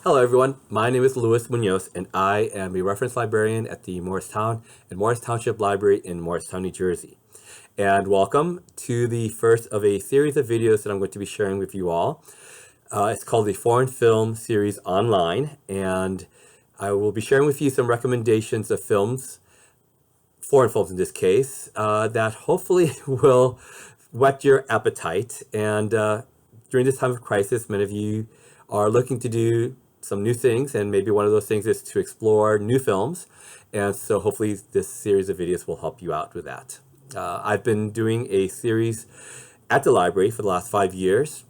Hello everyone, my name is Muñoz and I am a reference librarian at the Morristown and Morris Township Library in Morristown, New Jersey. And welcome to the first of a series of videos that I'm going to be sharing with you all. It's called the Foreign Film Series Online, and I will be sharing with you some recommendations of films, foreign films in this case, that hopefully will whet your appetite. And during this time of crisis, many of you are looking to do some new things, and maybe one of those things is to explore new films. And so hopefully this series of videos will help you out with that. I've been doing a series at the library for the last 5 years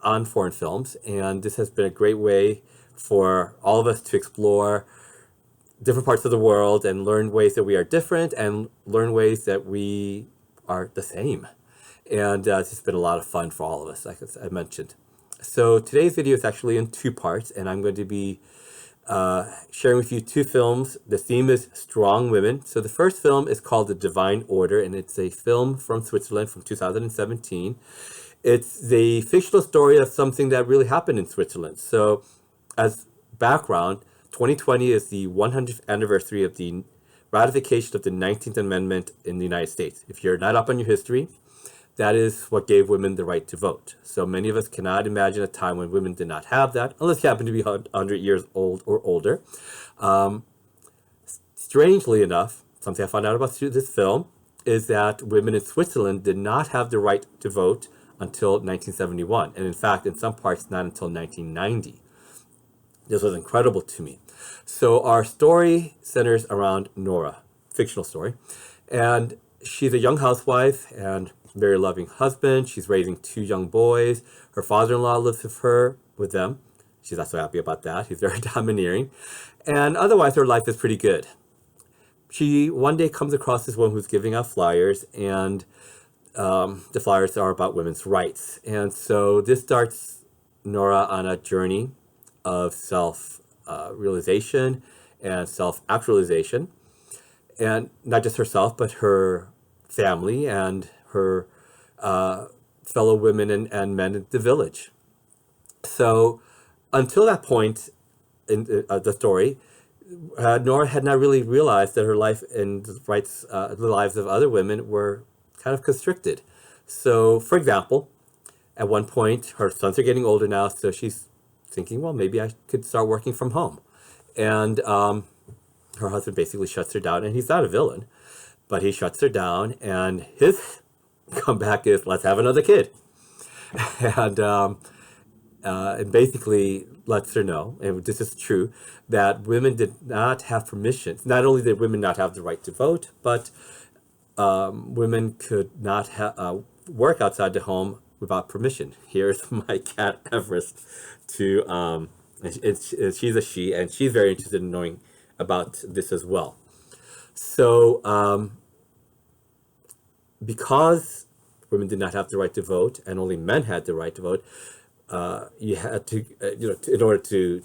on foreign films, and this has been a great way for all of us to explore different parts of the world and learn ways that we are different and learn ways that we are the same. And it's just been a lot of fun for all of us, like I mentioned. So today's video is actually in two parts, and I'm going to be sharing with you two films. The theme is strong women. So the first film is called The Divine Order, and it's a film from Switzerland from 2017. It's the fictional story of something that really happened in Switzerland. So as background, 2020 is the 100th anniversary of the ratification of the 19th Amendment in the United States. If you're not up on your history, that is what gave women the right to vote. So many of us cannot imagine a time when women did not have that, unless you happen to be 100 years old or older. Strangely enough, something I found out about this film is that women in Switzerland did not have the right to vote until 1971. And in fact, in some parts, not until 1990. This was incredible to me. So our story centers around Nora, fictional story. And she's a young housewife and very loving husband. She's raising two young boys. Her father-in-law lives with them. She's not so happy about that. He's very domineering. And otherwise, her life is pretty good. She one day comes across this woman who's giving out flyers, and the flyers are about women's rights. And so this starts Nora on a journey of self-realization and self-actualization. And not just herself, but her family and her fellow women and men in the village. So until that point in the story, Nora had not really realized that her life and the lives of other women were kind of constricted. So, for example, at one point, her sons are getting older now, so she's thinking, well, maybe I could start working from home. And her husband basically shuts her down, and he's not a villain, but he shuts her down, and his comeback is, let's have another kid. And basically lets her know, and this is true, that women did not have permission. Not only did women not have the right to vote, but women could not work outside the home without permission. Here's my cat Everest she's a she, and she's very interested in knowing about this as well. So because women did not have the right to vote and only men had the right to vote, you had to, in order to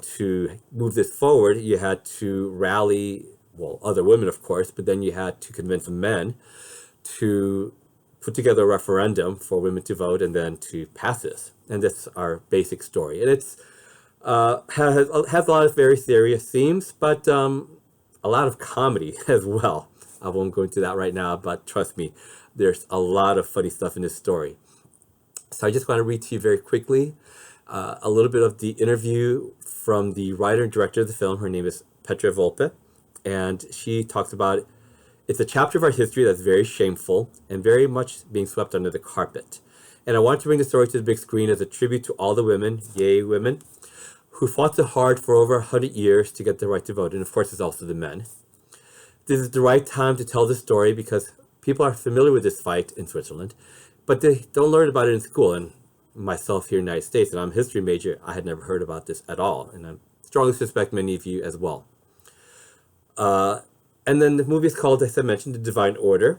move this forward, you had to rally, well, other women, of course, but then you had to convince men to put together a referendum for women to vote and then to pass this. And that's our basic story. And it's has a lot of very serious themes, but a lot of comedy as well. I won't go into that right now, but trust me, there's a lot of funny stuff in this story. So I just want to read to you very quickly a little bit of the interview from the writer and director of the film. Her name is Petra Volpe, and she talks about it's a chapter of our history that's very shameful and very much being swept under the carpet. And I want to bring the story to the big screen as a tribute to all the women, yay women, who fought so hard for over 100 years to get the right to vote. And of course, it's also the men. This is the right time to tell this story because people are familiar with this fight in Switzerland, but they don't learn about it in school. And myself here in the United States, and I'm a history major, I had never heard about this at all. And I strongly suspect many of you as well. And then the movie is called, as I mentioned, The Divine Order.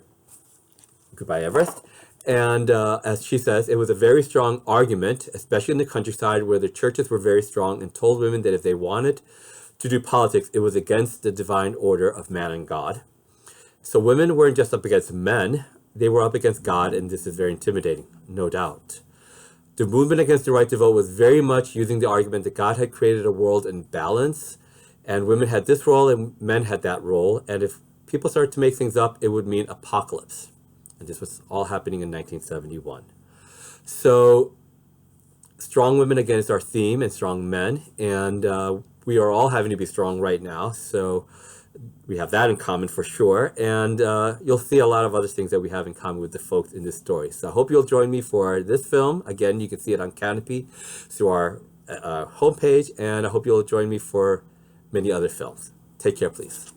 Goodbye, Everest. And as she says, it was a very strong argument, especially in the countryside where the churches were very strong and told women that if they wanted to do politics, it was against the divine order of man and God. So women weren't just up against men, they were up against God, and this is very intimidating, no doubt. The movement against the right to vote was very much using the argument that God had created a world in balance, and women had this role and men had that role. And if people started to make things up, it would mean apocalypse. And this was all happening in 1971. So strong women again is our theme, and strong men. And we are all having to be strong right now. So we have that in common for sure. And you'll see a lot of other things that we have in common with the folks in this story. So I hope you'll join me for this film. Again, you can see it on Canopy through our homepage. And I hope you'll join me for many other films. Take care, please.